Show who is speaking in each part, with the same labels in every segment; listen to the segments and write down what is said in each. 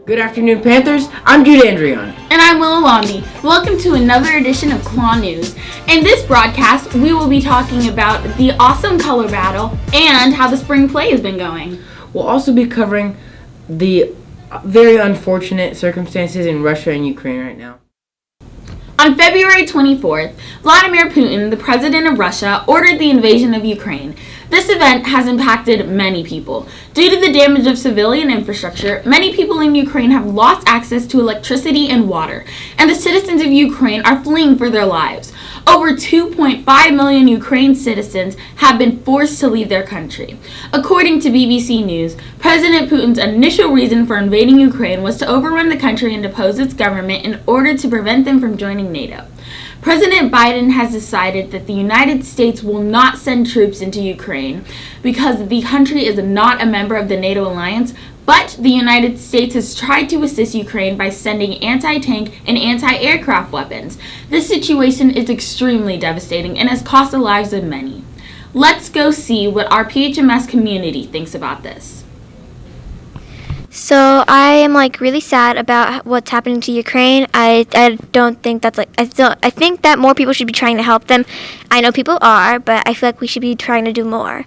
Speaker 1: Good afternoon, Panthers. I'm Jude Andrion.
Speaker 2: And I'm Willow Wamby. Welcome to another edition of KLAW News. In this broadcast, we will be talking about the awesome color battle and how the spring play has been going.
Speaker 1: We'll also be covering the very unfortunate circumstances in Russia and Ukraine right now.
Speaker 2: On February 24th, Vladimir Putin, the president of Russia, ordered the invasion of Ukraine. This event has impacted many people. Due to the damage of civilian infrastructure, many people in Ukraine have lost access to electricity and water, and the citizens of Ukraine are fleeing for their lives. Over 2.5 million Ukraine citizens have been forced to leave their country. According to BBC News, President Putin's initial reason for invading Ukraine was to overrun the country and depose its government in order to prevent them from joining NATO. President Biden has decided that the United States will not send troops into Ukraine because the country is not a member of the NATO alliance, but the United States has tried to assist Ukraine by sending anti-tank and anti-aircraft weapons. This situation is extremely devastating and has cost the lives of many. Let's go see what our PHMS community thinks about this.
Speaker 3: So I am really sad about what's happening to Ukraine. I don't think that's I think that more people should be trying to help them. I know people are, but I feel like we should be trying to do more.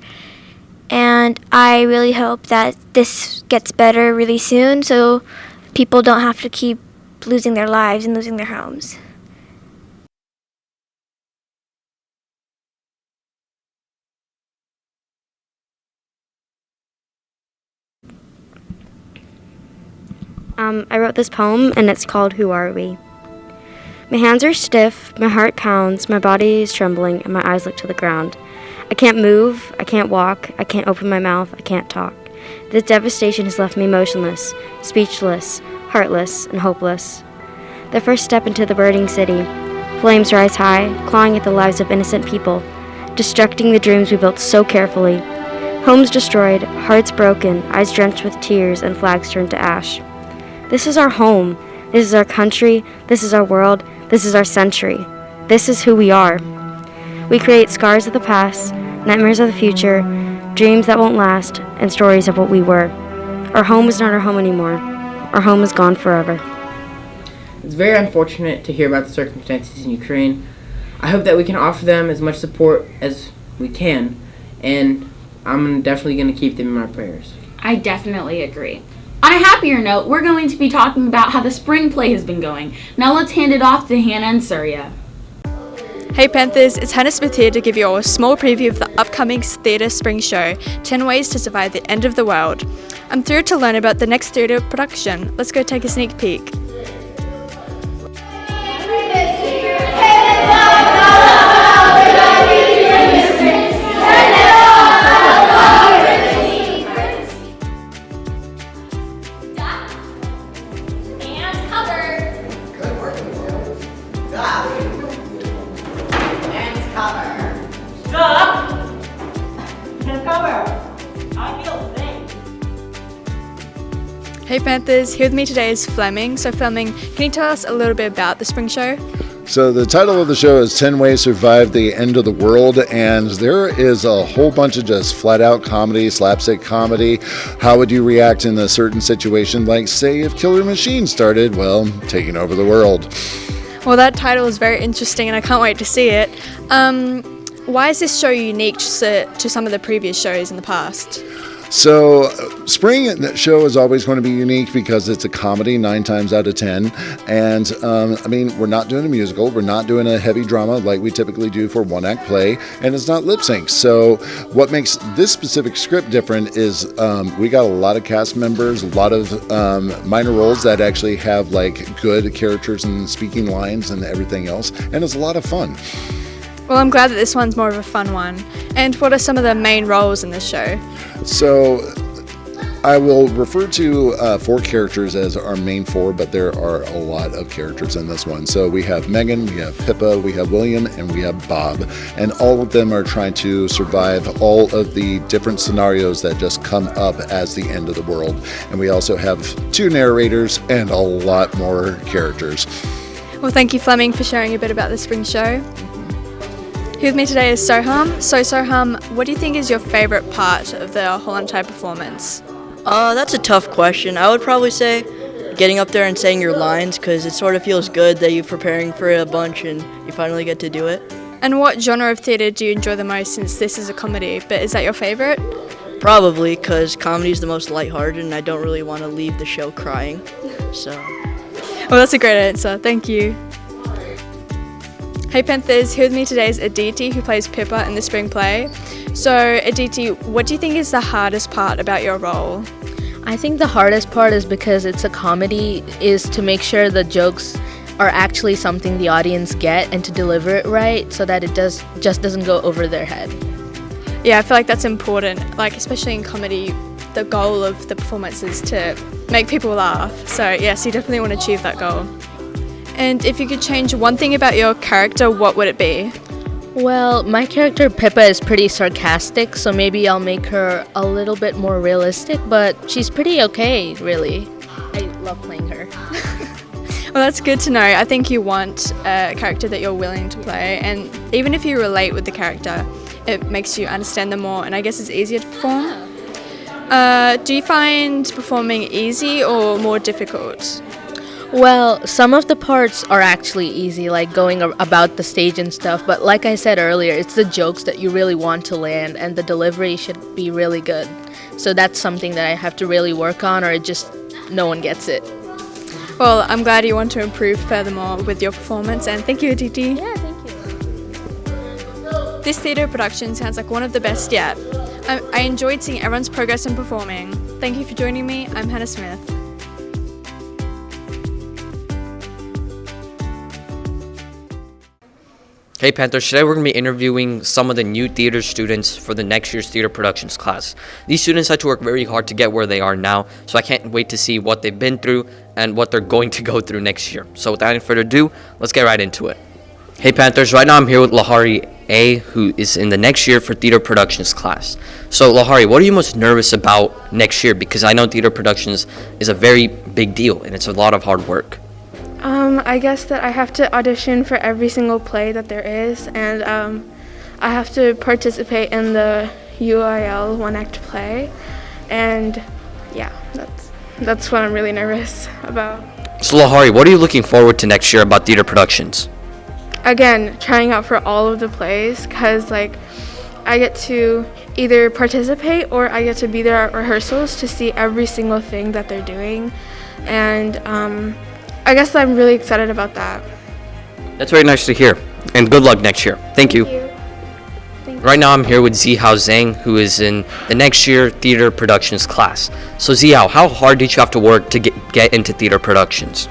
Speaker 3: And I really hope that this gets better really soon so people don't have to keep losing their lives and losing their homes.
Speaker 4: I wrote this poem, and it's called Who Are We? My hands are stiff, my heart pounds, my body is trembling, and my eyes look to the ground. I can't move, I can't walk, I can't open my mouth, I can't talk. This devastation has left me motionless, speechless, heartless, and hopeless. The first step into the burning city. Flames rise high, clawing at the lives of innocent people, destructing the dreams we built so carefully. Homes destroyed, hearts broken, eyes drenched with tears, and flags turned to ash. This is our home. This is our country. This is our world. This is our century. This is who we are. We create scars of the past, nightmares of the future, dreams that won't last, and stories of what we were. Our home is not our home anymore. Our home is gone forever.
Speaker 1: It's very unfortunate to hear about the circumstances in Ukraine. I hope that we can offer them as much support as we can, and I'm definitely going to keep them in my prayers.
Speaker 2: I definitely agree. On a happier note, we're going to be talking about how the spring play has been going. Now let's hand it off to Hannah and Surya.
Speaker 5: Hey Panthers, it's Hannah Smith here to give you all a small preview of the upcoming theatre spring show, 10 Ways to Survive the End of the World. I'm thrilled to learn about the next theatre production. Let's go take a sneak peek. Hey Panthers, here with me today is Fleming. So Fleming, can you tell us a little bit about the spring show?
Speaker 6: So the title of the show is 10 Ways to Survive the End of the World, and there is a whole bunch of just flat-out comedy, slapstick comedy. How would you react in a certain situation, like, say, if Killer Machine started, taking over the world?
Speaker 5: Well, that title is very interesting, and I can't wait to see it. Why is this show unique to some of the previous shows in the past?
Speaker 6: So, spring show is always going to be unique because it's a comedy 9 times out of 10. And, we're not doing a musical. We're not doing a heavy drama like we typically do for one-act play. And it's not lip sync. So, what makes this specific script different is we got a lot of cast members, a lot of minor roles that actually have, good characters and speaking lines and everything else. And it's a lot of fun.
Speaker 5: Well, I'm glad that this one's more of a fun one. And what are some of the main roles in this show?
Speaker 6: So, I will refer to 4 characters as our main 4, but there are a lot of characters in this one. So we have Megan, we have Pippa, we have William, and we have Bob. And all of them are trying to survive all of the different scenarios that just come up as the end of the world. And we also have 2 narrators and a lot more characters.
Speaker 5: Well, thank you, Fleming, for sharing a bit about the spring show. Here with me today is Soham. So Soham, what do you think is your favourite part of the whole entire performance?
Speaker 7: That's a tough question. I would probably say getting up there and saying your lines, because it sort of feels good that you're preparing for it a bunch and you finally get to do it.
Speaker 5: And what genre of theatre do you enjoy the most, since this is a comedy, but is that your favourite?
Speaker 7: Probably, because comedy is the most lighthearted and I don't really want to leave the show crying. So.
Speaker 5: Well, that's a great answer. Thank you. Hey Panthers, here with me today is Aditi, who plays Pippa in the spring play. So Aditi, what do you think is the hardest part about your role?
Speaker 8: I think the hardest part is because it's a comedy is to make sure the jokes are actually something the audience get and to deliver it right so that it just doesn't go over their head.
Speaker 5: Yeah, I feel like that's important, like especially in comedy, the goal of the performance is to make people laugh. So yes, you definitely want to achieve that goal. And if you could change one thing about your character, what would it be?
Speaker 8: Well, my character Pippa is pretty sarcastic, so maybe I'll make her a little bit more realistic, but she's pretty okay, really. I love playing her.
Speaker 5: Well, that's good to know. I think you want a character that you're willing to play, and even if you relate with the character, it makes you understand them more, and I guess it's easier to perform. Do you find performing easy or more difficult?
Speaker 8: Well, some of the parts are actually easy, like going about the stage and stuff, but like I said earlier, it's the jokes that you really want to land, and the delivery should be really good. So that's something that I have to really work on, or no one gets it.
Speaker 5: Well, I'm glad you want to improve furthermore with your performance, and thank you, Aditi.
Speaker 8: Yeah, thank you.
Speaker 5: This theatre production sounds like one of the best yet. I enjoyed seeing everyone's progress in performing. Thank you for joining me. I'm Hannah Smith.
Speaker 9: Hey Panthers, today we're going to be interviewing some of the new theater students for the next year's theater productions class. These students had to work very hard to get where they are now, so I can't wait to see what they've been through and what they're going to go through next year. So without any further ado, let's get right into it. Hey Panthers, right now I'm here with Lahari A, who is in the next year for theater productions class. So Lahari, what are you most nervous about next year? Because I know theater productions is a very big deal and it's a lot of hard work.
Speaker 10: I guess that I have to audition for every single play that there is, and I have to participate in the UIL one-act play, and yeah, that's what I'm really nervous about.
Speaker 9: So Lahari, what are you looking forward to next year about theater productions?
Speaker 10: Again, trying out for all of the plays, because I get to either participate or I get to be there at rehearsals to see every single thing that they're doing, and I guess I'm really excited about that.
Speaker 9: That's very nice to hear, and good luck next year. Thank you. Right now I'm here with Zihao Zhang, who is in the next year theater productions class. So Zihao, how hard did you have to work to get into theater productions?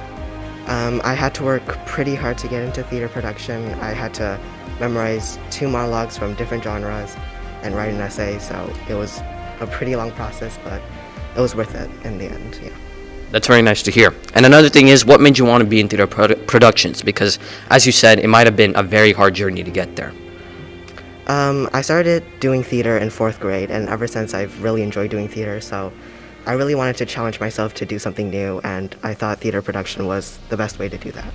Speaker 11: I had to work pretty hard to get into theater production. I had to memorize 2 monologues from different genres and write an essay, so it was a pretty long process, but it was worth it in the end, yeah.
Speaker 9: That's very nice to hear. And another thing is, what made you want to be in theater productions? Because, as you said, it might have been a very hard journey to get there.
Speaker 11: I started doing theater in 4th grade, and ever since I've really enjoyed doing theater, so I really wanted to challenge myself to do something new, and I thought theater production was the best way to do that.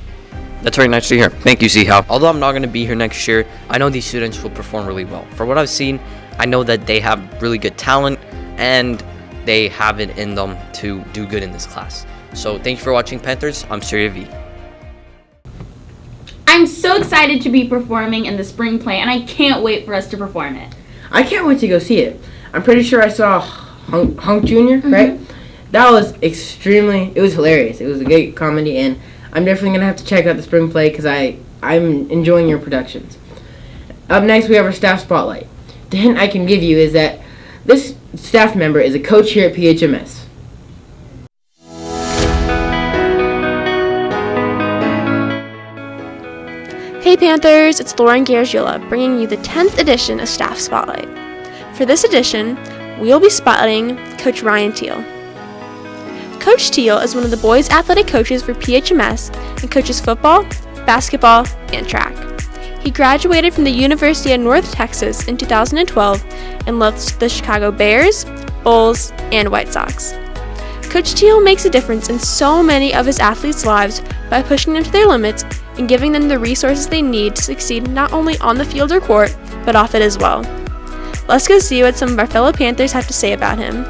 Speaker 9: That's very nice to hear. Thank you, Zihao. Although I'm not going to be here next year, I know these students will perform really well. For what I've seen, I know that they have really good talent, and they have it in them to do good in this class. So thank you for watching, Panthers. I'm Surya V.
Speaker 2: I'm so excited to be performing in the spring play, and I can't wait for us to perform it.
Speaker 1: I can't wait to go see it. I'm pretty sure I saw Hunk Jr., right? That was it was hilarious. It was a great comedy, and I'm definitely going to have to check out the spring play because I'm enjoying your productions. Up next, we have our staff spotlight. The hint I can give you is that this staff member is a coach here at PHMS.
Speaker 12: Hey Panthers, it's Lauren Garagiola bringing you the 10th edition of Staff Spotlight. For this edition, we will be spotlighting Coach Ryan Teal. Coach Teal is one of the boys' athletic coaches for PHMS and coaches football, basketball, and track. He graduated from the University of North Texas in 2012 and loves the Chicago Bears, Bulls, and White Sox. Coach Teal makes a difference in so many of his athletes' lives by pushing them to their limits and giving them the resources they need to succeed not only on the field or court, but off it as well. Let's go see what some of our fellow Panthers have to say about him.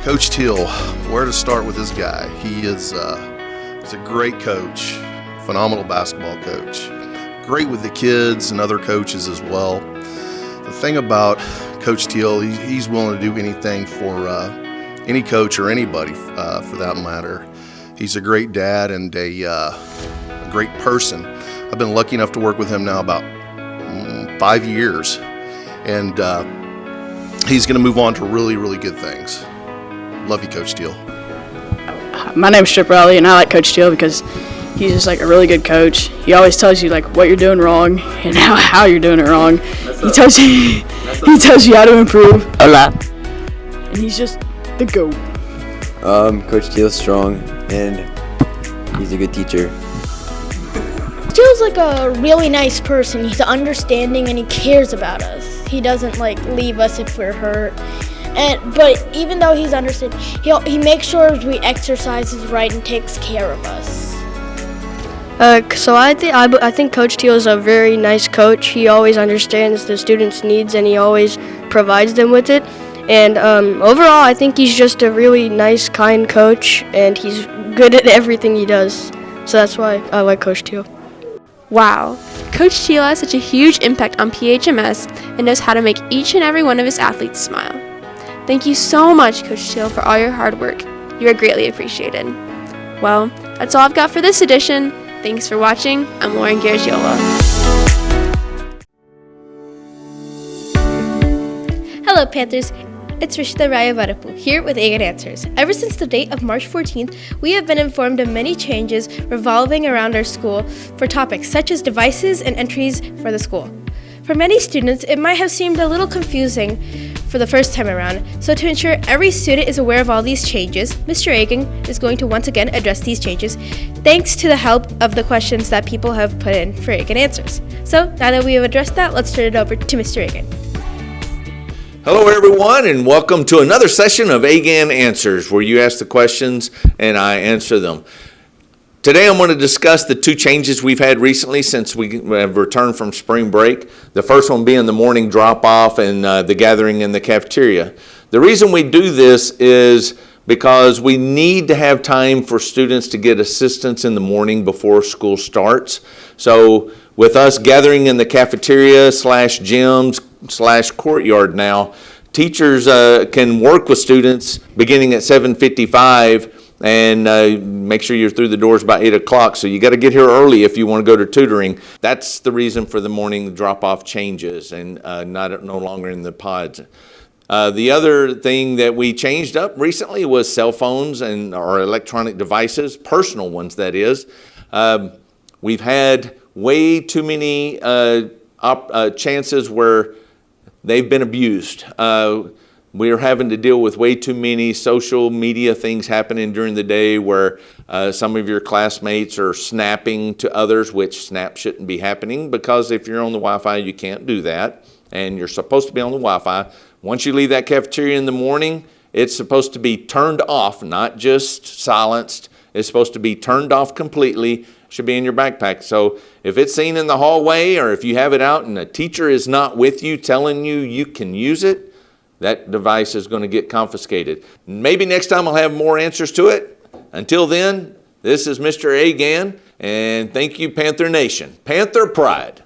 Speaker 13: Coach Teal, where to start with this guy? He's a great coach, phenomenal basketball coach, great with the kids and other coaches as well. The thing about Coach Teal, he's willing to do anything for any coach or anybody for that matter. He's a great dad and a great person. I've been lucky enough to work with him now about 5 years, and he's going to move on to really, really good things. Love you, Coach Teal.
Speaker 14: My name's Strip Riley, and I like Coach Teal because he's just like a really good coach. He always tells you like what you're doing wrong and how you're doing it wrong. He tells you how to improve. Hola. And he's just the GOAT.
Speaker 15: Coach Teal's strong and he's a good teacher.
Speaker 16: Teal's like a really nice person. He's understanding and he cares about us. He doesn't like leave us if we're hurt. But even though he's understanding, he makes sure we exercise is right and takes care of us.
Speaker 17: So I think Coach Teal is a very nice coach. He always understands the students' needs and he always provides them with it. And overall, I think he's just a really nice, kind coach, and he's good at everything he does. So that's why I like Coach Teal.
Speaker 12: Wow, Coach Teal has such a huge impact on PHMS and knows how to make each and every one of his athletes smile. Thank you so much, Coach Teal, for all your hard work. You are greatly appreciated. Well, that's all I've got for this edition. Thanks for watching. I'm Lauren Garagiola.
Speaker 18: Hello, Panthers. It's Rishita Rayavarapu here with AGAN Answers. Ever since the date of March 14th, we have been informed of many changes revolving around our school for topics such as devices and entries for the school. For many students, it might have seemed a little confusing for the first time around, so to ensure every student is aware of all these changes, Mr. Agan is going to once again address these changes thanks to the help of the questions that people have put in for AGAN Answers. So now that we have addressed that, let's turn it over to Mr. Agan.
Speaker 19: Hello everyone, and welcome to another session of AGAN Answers, where you ask the questions and I answer them. Today I'm going to discuss the two changes we've had recently since we have returned from spring break. The first one being the morning drop-off and the gathering in the cafeteria. The reason we do this is because we need to have time for students to get assistance in the morning before school starts. So with us gathering in the cafeteria / gyms / courtyard now, teachers can work with students beginning at 7:55 and make sure you're through the doors by 8 o'clock. So you got to get here early if you want to go to tutoring. That's the reason for the morning drop-off changes and no longer in the pods. The other thing that we changed up recently was cell phones and our electronic devices, personal ones that is. We've had way too many chances where they've been abused. We're having to deal with way too many social media things happening during the day where some of your classmates are snapping to others, which snap shouldn't be happening because if you're on the Wi-Fi, you can't do that. And you're supposed to be on the Wi-Fi. Once you leave that cafeteria in the morning, it's supposed to be turned off, not just silenced. It's supposed to be turned off completely. Should be in your backpack. So if it's seen in the hallway or if you have it out and a teacher is not with you telling you you can use it, that device is going to get confiscated. Maybe next time I'll have more answers to it. Until then, this is Mr. Agan, and thank you, Panther Nation. Panther Pride.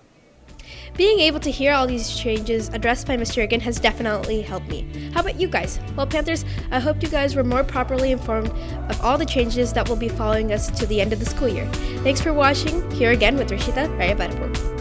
Speaker 18: Being able to hear all these changes addressed by Mr. Agan has definitely helped me. How about you guys? Well, Panthers, I hope you guys were more properly informed of all the changes that will be following us to the end of the school year. Thanks for watching. Here again with Rishita Rayavarapu.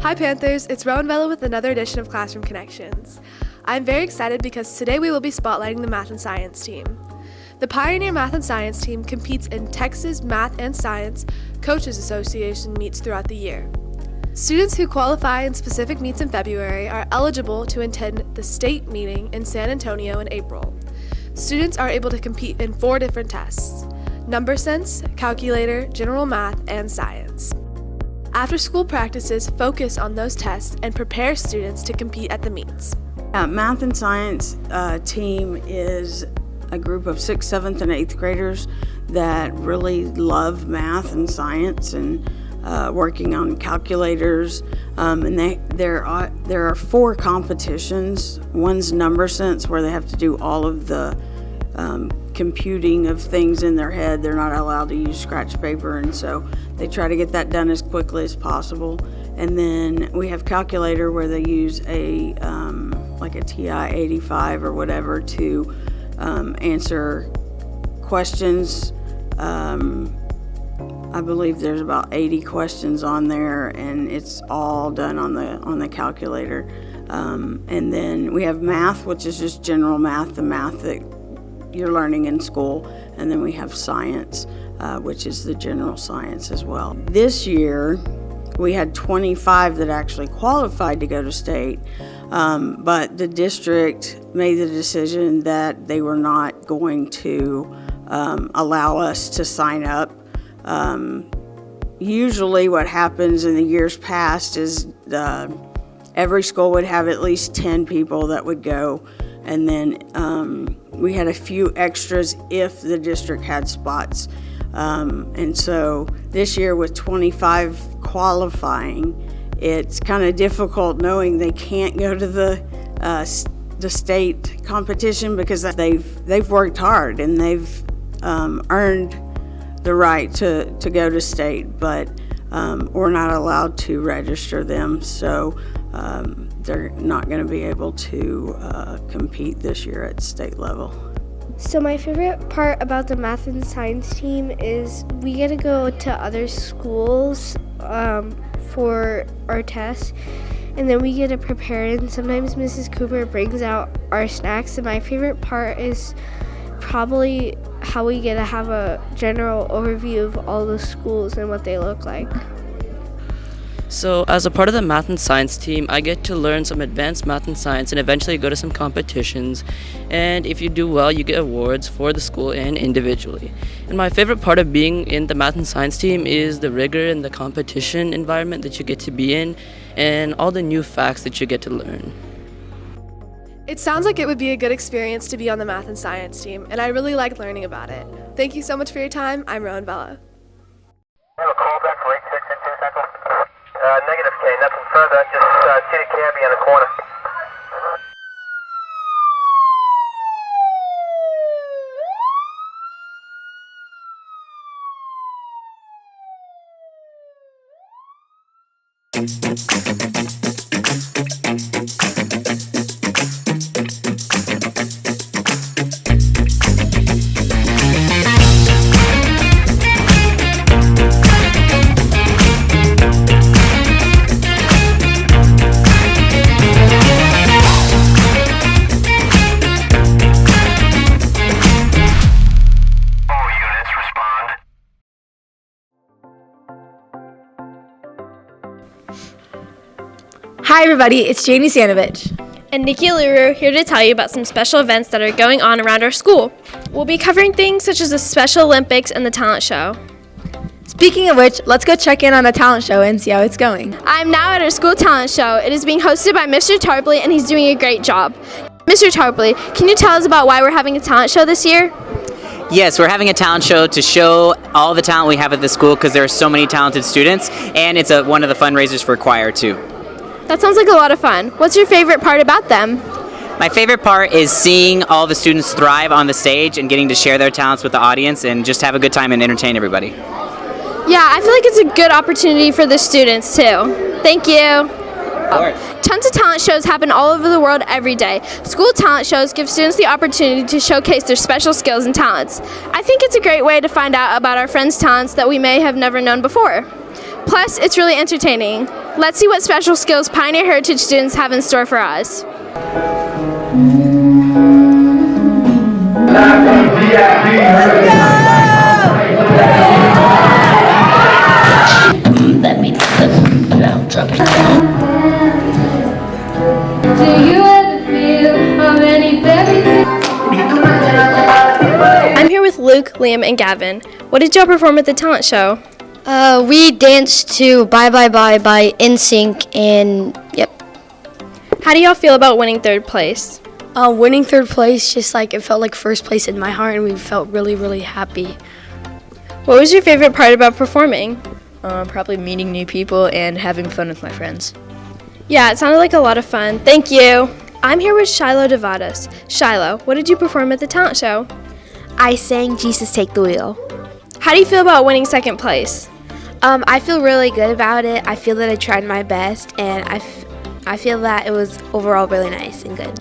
Speaker 12: Hi Panthers, it's Rowan Vella with another edition of Classroom Connections. I'm very excited because today we will be spotlighting the math and science team. The Pioneer Math and Science team competes in Texas Math and Science Coaches Association meets throughout the year. Students who qualify in specific meets in February are eligible to attend the state meeting in San Antonio in April. Students are able to compete in 4 different tests: number sense, calculator, general math, and science. After-school practices focus on those tests and prepare students to compete at the meets.
Speaker 20: Math and Science team is a group of 6th, 7th, and 8th graders that really love math and science and working on calculators. And there are 4 competitions. One's number sense, where they have to do all of the computing of things in their head. They're not allowed to use scratch paper, and so they try to get that done as quickly as possible. And then we have calculator, where they use a like a TI-85 or whatever to answer questions. I believe there's about 80 questions on there, and it's all done on the calculator. And then we have math, which is just general math, the math that you're learning in school. And then we have science, which is the general science as well. This year, we had 25 that actually qualified to go to state, but the district made the decision that they were not going to allow us to sign up. Usually what happens in the years past is every school would have at least 10 people that would go, and then we had a few extras if the district had spots. And so this year with 25 qualifying, it's kind of difficult knowing they can't go to the state competition because they've worked hard and they've earned the right to go to state, but we're not allowed to register them, so they're not going to be able to compete this year at state level.
Speaker 3: So my favorite part about the math and science team is we get to go to other schools for our tests, and then we get to prepare, and sometimes Mrs. Cooper brings out our snacks, and my favorite part is probably how we get to have a general overview of all the schools and what they look like.
Speaker 21: So as a part of the math and science team, I get to learn some advanced math and science and eventually go to some competitions. And if you do well, you get awards for the school and individually. And my favorite part of being in the math and science team is the rigor and the competition environment that you get to be in and all the new facts that you get to learn.
Speaker 12: It sounds like it would be a good experience to be on the math and science team, and I really liked learning about it. Thank you so much for your time. I'm Rowan Bella.
Speaker 22: We have a callback for 86 Central. Negative K, nothing further, just see the cabbie on the corner.
Speaker 23: Hi everybody, it's Janie Sanovich.
Speaker 18: And Nikki Luru here to tell you about some special events that are going on around our school. We'll be covering things such as the Special Olympics and the talent show.
Speaker 23: Speaking of which, let's go check in on the talent show and see how it's going.
Speaker 18: I'm now at our school talent show. It is being hosted by Mr. Tarpley, and he's doing a great job. Mr. Tarpley, can you tell us about why we're having a talent show this year?
Speaker 24: Yes, we're having a talent show to show all the talent we have at the school because there are so many talented students, and it's one of the fundraisers for choir too.
Speaker 18: That sounds like a lot of fun. What's your favorite part about them?
Speaker 24: My favorite part is seeing all the students thrive on the stage and getting to share their talents with the audience and just have a good time and entertain everybody.
Speaker 18: Yeah, I feel like it's a good opportunity for the students too. Thank you. Tons of talent shows happen all over the world every day. School talent shows give students the opportunity to showcase their special skills and talents. I think it's a great way to find out about our friends' talents that we may have never known before. Plus, it's really entertaining. Let's see what special skills Pioneer Heritage students have in store for us.
Speaker 4: Let me now drop it.
Speaker 6: Do you ever feel how many berries?
Speaker 12: I'm here with Luke, Liam, and Gavin. What did y'all perform at the talent show?
Speaker 7: We danced to Bye Bye Bye by NSYNC, and yep.
Speaker 12: How do y'all feel about winning third place?
Speaker 7: Winning third place, just like it felt like first place in my heart, and we felt really, really happy.
Speaker 12: What was your favorite part about performing?
Speaker 8: Probably meeting new people and having fun with my friends.
Speaker 12: Yeah, it sounded like a lot of fun. Thank you. I'm here with Shiloh Devadas. Shiloh, what did you perform at the talent show?
Speaker 25: I sang Jesus Take the Wheel.
Speaker 12: How do you feel about winning second place?
Speaker 25: I feel really good about it. I feel that I tried my best, and I feel that it was overall really nice and good.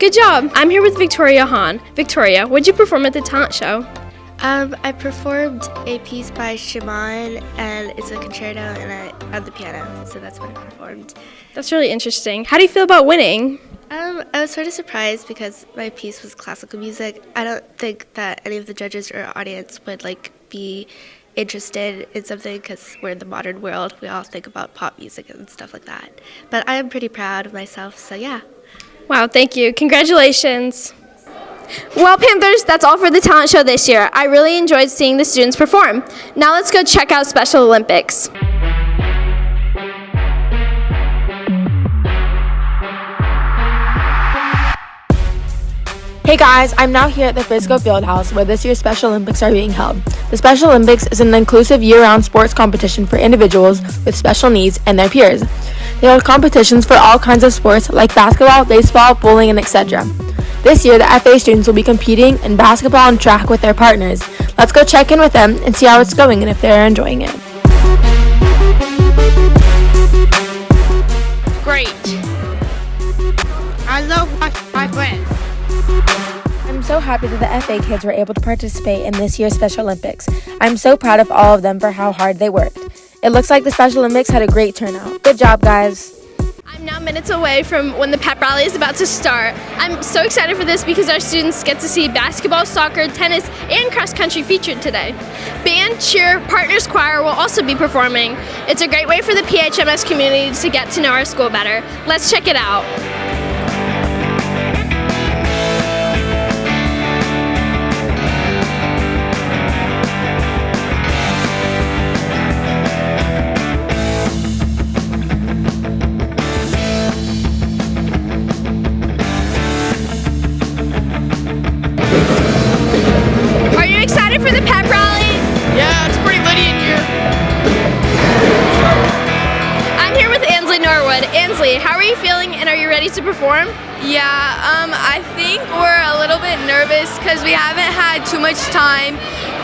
Speaker 12: Good job. I'm here with Victoria Hahn. Victoria, what did you perform at the talent show?
Speaker 26: I performed a piece by Shimon, and it's a concerto on the piano, so that's what I performed.
Speaker 12: That's really interesting. How do you feel about winning?
Speaker 26: I was sort of surprised because my piece was classical music. I don't think that any of the judges or audience would be interested in something because we're in the modern world. We all think about pop music and stuff like that. But I am pretty proud of myself, so yeah.
Speaker 12: Wow, thank you. Congratulations. Well, Panthers, that's all for the talent show this year. I really enjoyed seeing the students perform. Now let's go check out Special Olympics.
Speaker 23: Hey guys, I'm now here at the Frisco Fieldhouse where this year's Special Olympics are being held. The Special Olympics is an inclusive year-round sports competition for individuals with special needs and their peers. They hold competitions for all kinds of sports like basketball, baseball, bowling, and etc. This year, the FA students will be competing in basketball and track with their partners. Let's go check in with them and see how it's going and if they're enjoying it.
Speaker 27: Great. I love watching my friends.
Speaker 23: I'm so happy that the FA kids were able to participate in this year's Special Olympics. I'm so proud of all of them for how hard they worked. It looks like the Special Olympics had a great turnout. Good job, guys.
Speaker 12: I'm now minutes away from when the pep rally is about to start. I'm so excited for this because our students get to see basketball, soccer, tennis, and cross country featured today. Band, cheer, partners choir will also be performing. It's a great way for the PHMS community to get to know our school better. Let's check it out. Are you excited for the pep rally?
Speaker 27: Yeah, it's pretty litty in here.
Speaker 12: I'm here with Ansley Norwood. Ansley, how are you feeling and are you ready to perform?
Speaker 28: Yeah, I think we're a little bit nervous because we haven't had too much time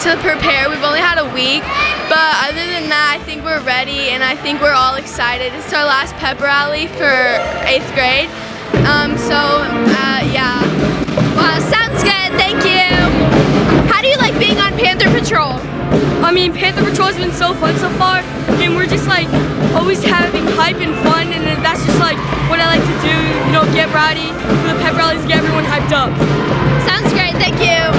Speaker 28: to prepare. We've only had a week, but other than that, I think we're ready and I think we're all excited. It's our last pep rally for 8th grade, yeah.
Speaker 12: Wow, sounds good, thank you. How do you like being on Panther Patrol?
Speaker 27: I mean, Panther Patrol has been so fun so far, and we're just always having hype and fun, and that's just what I like to do, get rowdy for the pep rallies, get everyone hyped up.
Speaker 12: Sounds great, thank you.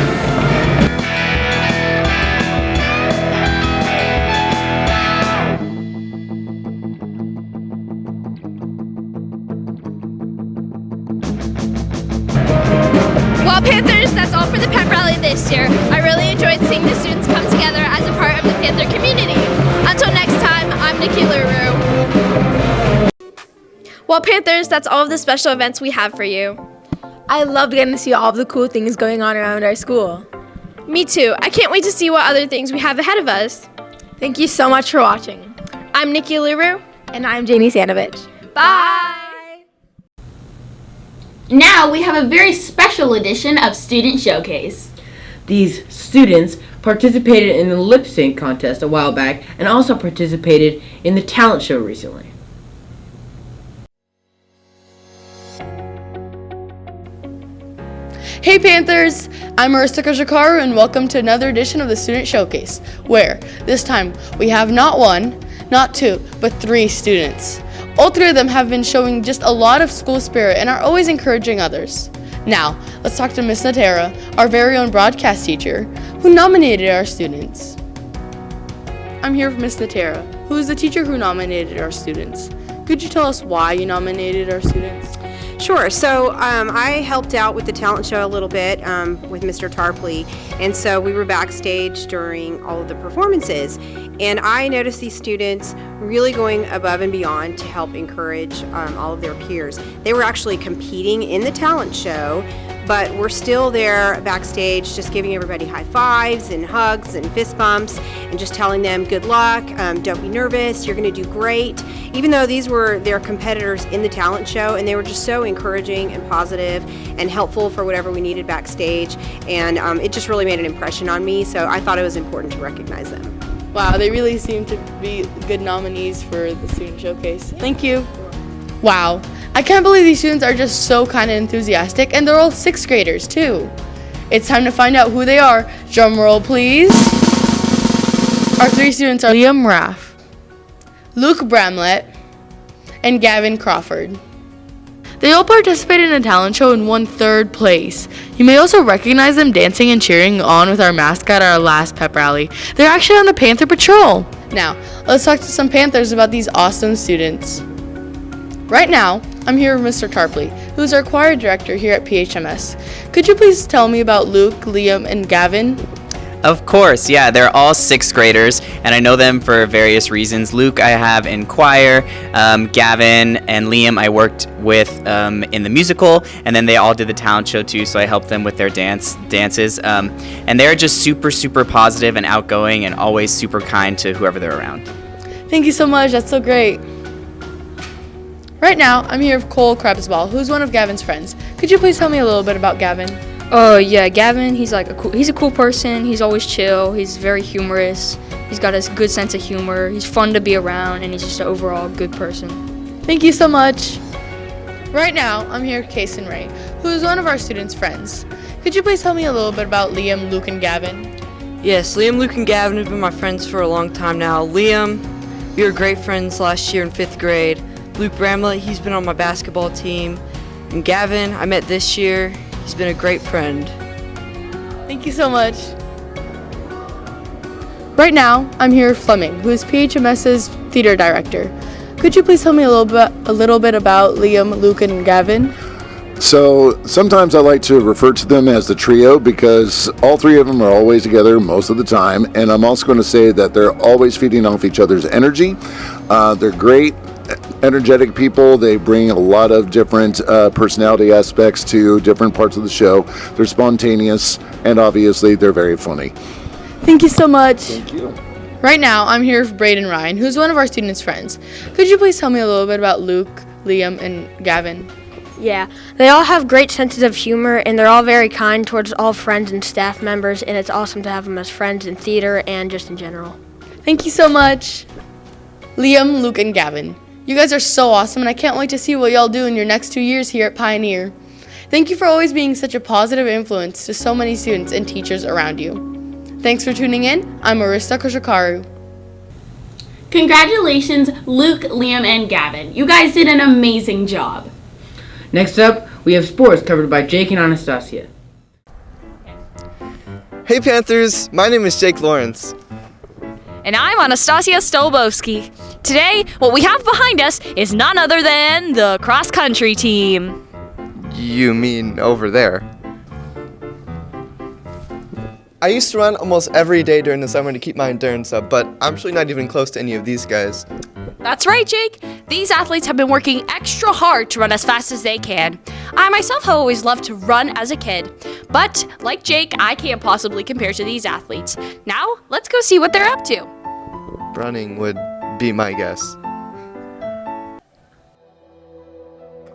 Speaker 12: Well, Panthers, that's all for the pep rally this year. I really enjoyed seeing the students come together as a part of the Panther community. Until next time, I'm Nikki Luru. Well, Panthers, that's all of the special events we have for you.
Speaker 23: I loved getting to see all of the cool things going on around our school.
Speaker 12: Me too. I can't wait to see what other things we have ahead of us.
Speaker 23: Thank you so much for watching.
Speaker 12: I'm Nikki Luru.
Speaker 23: And I'm Janie Sanovich.
Speaker 12: Bye!
Speaker 2: Now we have a very special edition of Student Showcase.
Speaker 1: These students participated in the lip sync contest a while back and also participated in the talent show recently.
Speaker 29: Hey Panthers! I'm Marissa Kajikaru and welcome to another edition of the Student Showcase, where this time we have not one, not two, but 3 students. All 3 of them have been showing just a lot of school spirit and are always encouraging others. Now, let's talk to Miss Natera, our very own broadcast teacher, who nominated our students. I'm here with Miss Natera, who is the teacher who nominated our students. Could you tell us why you nominated our students?
Speaker 5: Sure. So I helped out with the talent show a little bit with Mr. Tarpley, and so we were backstage during all of the performances, and I noticed these students really going above and beyond to help encourage all of their peers. They were actually competing in the talent show, but we're still there backstage just giving everybody high fives and hugs and fist bumps and just telling them good luck, don't be nervous, you're going to do great. Even though these were their competitors in the talent show, and they were just so encouraging and positive and helpful for whatever we needed backstage, and it just really made an impression on me, so I thought it was important to recognize them.
Speaker 29: Wow, they really seem to be good nominees for the Student Showcase. Thank you. Wow, I can't believe these students are just so kind and enthusiastic, and they're all 6th graders too. It's time to find out who they are. Drum roll, please. Our 3 students are Liam Raff, Luke Bramlett, and Gavin Crawford. They all participated in a talent show and won 3rd place. You may also recognize them dancing and cheering on with our mascot at our last pep rally. They're actually on the Panther Patrol. Now, let's talk to some Panthers about these awesome students. Right now, I'm here with Mr. Tarpley, who's our choir director here at PHMS. Could you please tell me about Luke, Liam, and Gavin?
Speaker 24: Of course, yeah, they're all 6th graders, and I know them for various reasons. Luke I have in choir, Gavin and Liam I worked with in the musical, and then they all did the talent show too, so I helped them with their dances. And they're just super positive and outgoing and always super kind to whoever they're around.
Speaker 29: Thank you so much, that's so great. Right now, I'm here with Cole Krebsball, who's one of Gavin's friends. Could you please tell me a little bit about Gavin?
Speaker 9: Oh yeah, Gavin, he's a cool person. He's always chill. He's very humorous. He's got a good sense of humor. He's fun to be around, and he's just an overall good person.
Speaker 29: Thank you so much. Right now, I'm here with Kason Ray, who is one of our students' friends. Could you please tell me a little bit about Liam, Luke, and Gavin?
Speaker 10: Yes, Liam, Luke, and Gavin have been my friends for a long time now. Liam, we were great friends last year in 5th grade. Luke Bramlett, he's been on my basketball team. And Gavin, I met this year. He's been a great friend.
Speaker 29: Thank you so much. Right now, I'm here with Fleming, who is PHMS's theater director. Could you please tell me a little bit about Liam, Luke, and Gavin?
Speaker 11: So sometimes I like to refer to them as the trio because all 3 of them are always together most of the time, and I'm also going to say that they're always feeding off each other's energy. They're great, energetic people. They bring a lot of different personality aspects to different parts of the show. They're spontaneous, and obviously they're very funny.
Speaker 29: Thank you so much.
Speaker 11: Thank you.
Speaker 29: Right now, I'm here with Braden Ryan, who's one of our students' friends. Could you please tell me a little bit about Luke, Liam, and Gavin?
Speaker 13: Yeah, they all have great senses of humor, and they're all very kind towards all friends and staff members, and it's awesome to have them as friends in theater and just in general.
Speaker 29: Thank you so much. Liam, Luke, and Gavin, you guys are so awesome, and I can't wait to see what y'all do in your next 2 years here at Pioneer. Thank you for always being such a positive influence to so many students and teachers around you. Thanks for tuning in. I'm Arista Koshikaru.
Speaker 2: Congratulations, Luke, Liam, and Gavin. You guys did an amazing job.
Speaker 1: Next up, we have sports covered by Jake and Anastasia.
Speaker 14: Hey Panthers, my name is Jake Lawrence.
Speaker 15: And I'm Anastasia Stolbowski. Today, what we have behind us is none other than the cross-country team.
Speaker 14: You mean over there? I used to run almost every day during the summer to keep my endurance up, but I'm actually not even close to any of these guys.
Speaker 15: That's right, Jake. These athletes have been working extra hard to run as fast as they can. I myself have always loved to run as a kid, but like Jake, I can't possibly compare to these athletes. Now, let's go see what they're up to.
Speaker 14: Running would be my guess.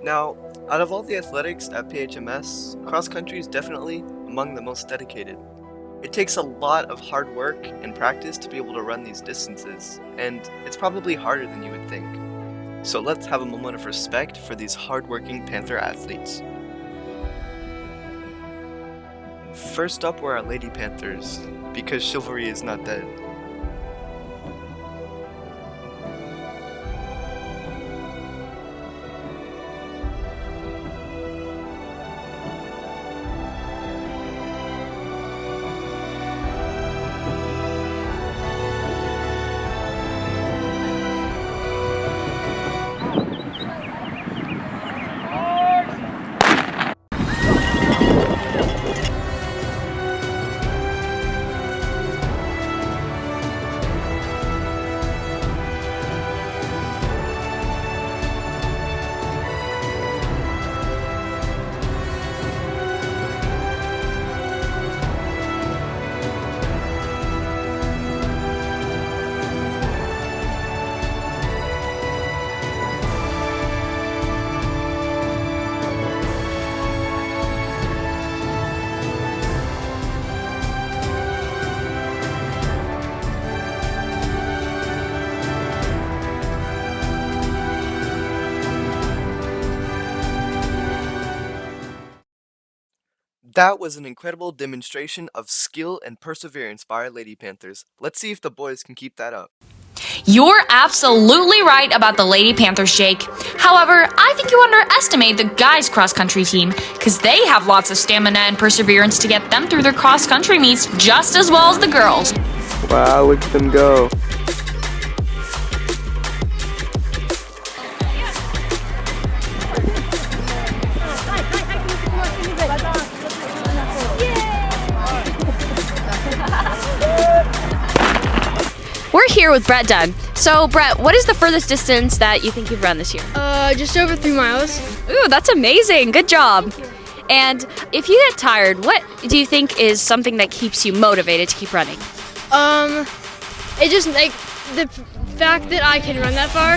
Speaker 14: Now, out of all the athletics at PHMS, cross country is definitely among the most dedicated. It takes a lot of hard work and practice to be able to run these distances, and it's probably harder than you would think. So let's have a moment of respect for these hardworking Panther athletes. First up were our Lady Panthers, because chivalry is not dead. That was an incredible demonstration of skill and perseverance by our Lady Panthers. Let's see if the boys can keep that up.
Speaker 3: You're absolutely right about the Lady Panthers, Jake. However, I think you underestimate the guys' cross-country team, because they have lots of stamina and perseverance to get them through their cross-country meets just as well as the girls.
Speaker 14: Wow, look at them go.
Speaker 15: We're here with Brett Dunn. So, Brett, what is the furthest distance that you think you've run this year?
Speaker 4: Just over 3 miles.
Speaker 15: Ooh, that's amazing. Good job. And if you get tired, what do you think is something that keeps you motivated to keep running?
Speaker 4: It just, like, the fact that I can run that far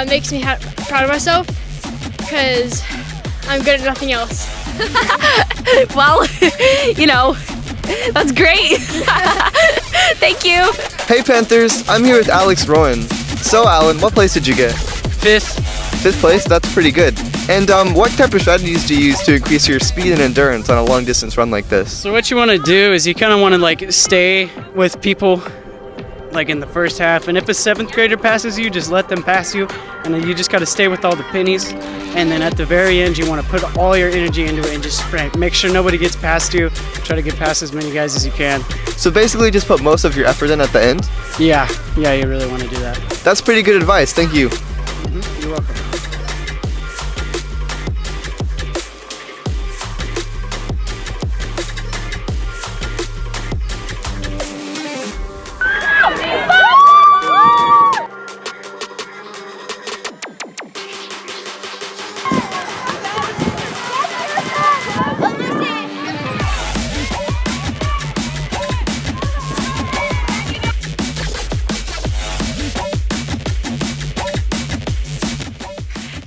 Speaker 4: makes me proud of myself, because I'm good at nothing else.
Speaker 15: Well, you know, that's great. Thank you.
Speaker 14: Hey Panthers, I'm here with Alex Rowan. So Alan, what place did you get?
Speaker 16: Fifth.
Speaker 14: Fifth place? That's pretty good. And what type of strategies do you use to increase your speed and endurance on a long distance run like this?
Speaker 16: So what you want to do is you kind of want to like stay with people like in the first half, and if a 7th grader passes you, just let them pass you, and then you just got to stay with all the pennies, and then at the very end you want to put all your energy into it and just sprint. Make sure nobody gets past you. Try to get past as many guys as you can.
Speaker 14: So basically just put most of your effort in at the end?
Speaker 16: Yeah, you really want to do that.
Speaker 14: That's pretty good advice, thank you.
Speaker 16: You're welcome.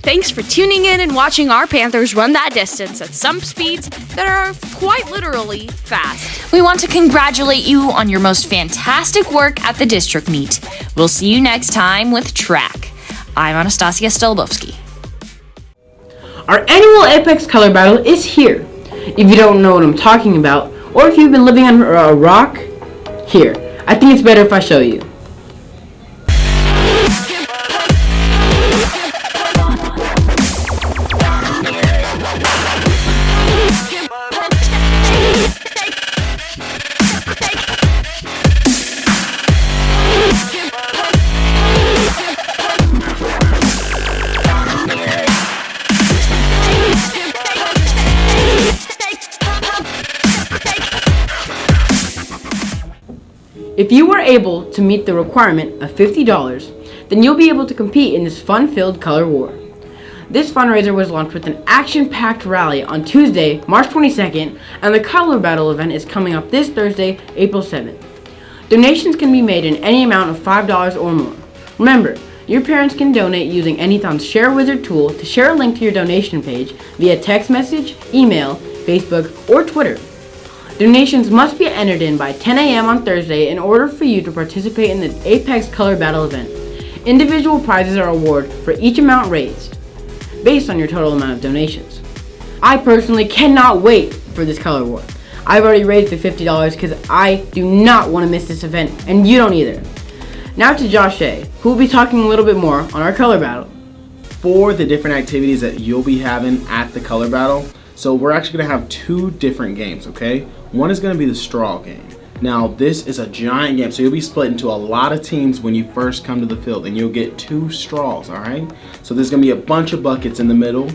Speaker 15: Thanks for tuning in and watching our Panthers run that distance at some speeds that are quite literally fast.
Speaker 3: We want to congratulate you on your most fantastic work at the district meet. We'll see you next time with track. I'm Anastasia Stolbowski.
Speaker 1: Our annual Apex Color Battle is here. If you don't know what I'm talking about, or if you've been living under a rock, here. I think it's better if I show you. If you were able to meet the requirement of $50, then you'll be able to compete in this fun-filled color war. This fundraiser was launched with an action-packed rally on Tuesday, March 22nd, and the Color Battle event is coming up this Thursday, April 7th. Donations can be made in any amount of $5 or more. Remember, your parents can donate using Anython's Share Wizard tool to share a link to your donation page via text message, email, Facebook, or Twitter. Donations must be entered in by 10 a.m. on Thursday in order for you to participate in the Apex Color Battle event. Individual prizes are awarded for each amount raised, based on your total amount of donations. I personally cannot wait for this color war. I've already raised the $50 because I do not want to miss this event, and you don't either. Now to Josh Shea, who will be talking a little bit more on our color battle.
Speaker 17: For the different activities that you'll be having at the color battle, so we're actually going to have 2 different games, okay? One is going to be the straw game. Now this is a giant game, so you'll be split into a lot of teams when you first come to the field, and you'll get 2 straws, all right? So there's going to be a bunch of buckets in the middle,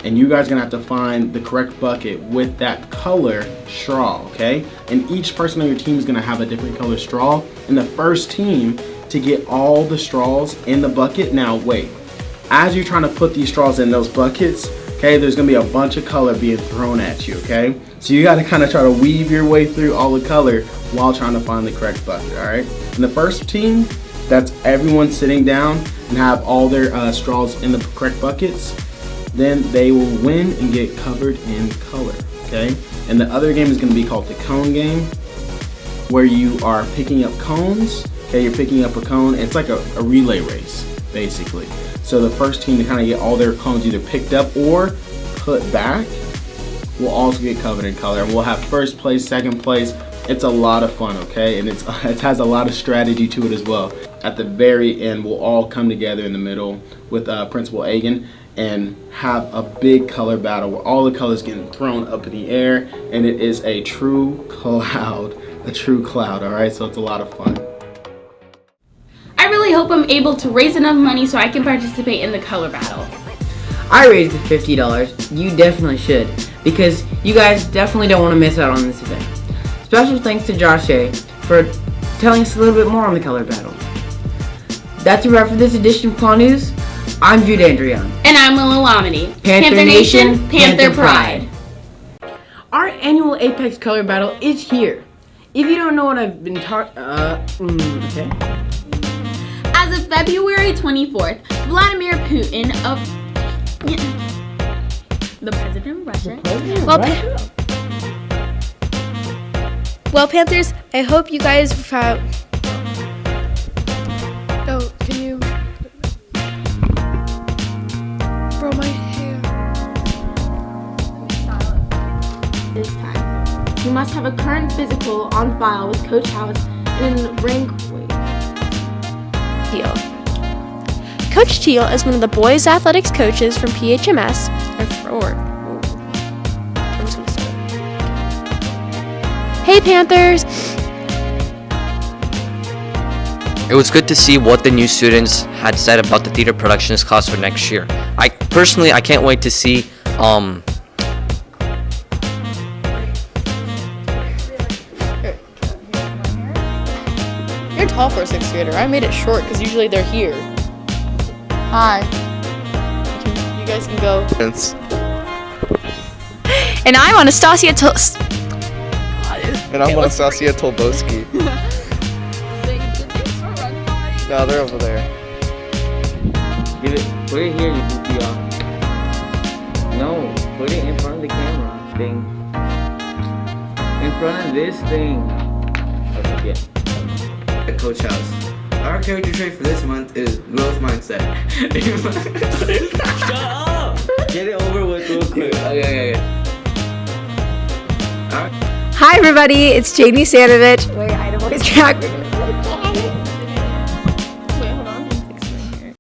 Speaker 17: and you guys are going to have to find the correct bucket with that color straw, okay? And each person on your team is going to have a different color straw, and the first team to get all the straws in the bucket. Now wait, as you're trying to put these straws in those buckets, okay, there's gonna be a bunch of color being thrown at you, okay? So you gotta kind of try to weave your way through all the color while trying to find the correct bucket, all right? And the first team, that's everyone sitting down and have all their straws in the correct buckets, then they will win and get covered in color, okay? And the other game is gonna be called the cone game, where you are picking up cones, okay? You're picking up a cone, it's like a relay race, basically. So the first team to kind of get all their cones either picked up or put back will also get covered in color. And we'll have first place, second place. It's a lot of fun, okay? And it has a lot of strategy to it as well. At the very end, we'll all come together in the middle with Principal Agan and have a big color battle where all the colors getting thrown up in the air, and it is a true cloud, all right? So it's a lot of fun.
Speaker 2: I really hope I'm able to raise enough money so I can participate in the color battle.
Speaker 1: I raised $50. You definitely should, because you guys definitely don't want to miss out on this event. Special thanks to Josh A. for telling us a little bit more on the color battle. That's a wrap for this edition of KLAW News. I'm Jude Andrion.
Speaker 2: And I'm Will Lamini.
Speaker 1: Panther Nation,
Speaker 2: Panther Pride.
Speaker 1: Our annual Apex Color Battle is here. If you don't know what I've been talking, okay.
Speaker 2: As of February 24th, Vladimir Putin of the president of Russia.
Speaker 26: Well, Panthers, I hope you guys found.
Speaker 4: Oh, can you. Bro, my hair.
Speaker 23: This time, you must have a current physical on file with Coach House and rank.
Speaker 12: Teal. Coach Teal is one of the boys' athletics coaches from PHMS. Hey Panthers!
Speaker 6: It was good to see what the new students had said about the theater productions class for next year. I can't wait to see
Speaker 29: You're tall for a 6th grader. I made it short because usually they're here. Hi. You guys can go.
Speaker 15: And I'm Anastasia
Speaker 14: And I'm Anastasia Tolboski. No, they're over there.
Speaker 1: Put it here, you goofy off. No, put it in front of the camera thing. In front of this thing. Okay, yeah.
Speaker 7: At Coach House. Our character trait for this month is growth mindset. Shut up! Get it over with real quick. Okay.
Speaker 8: Hi everybody, it's Jamie Sanovich. Wait, I don't always track.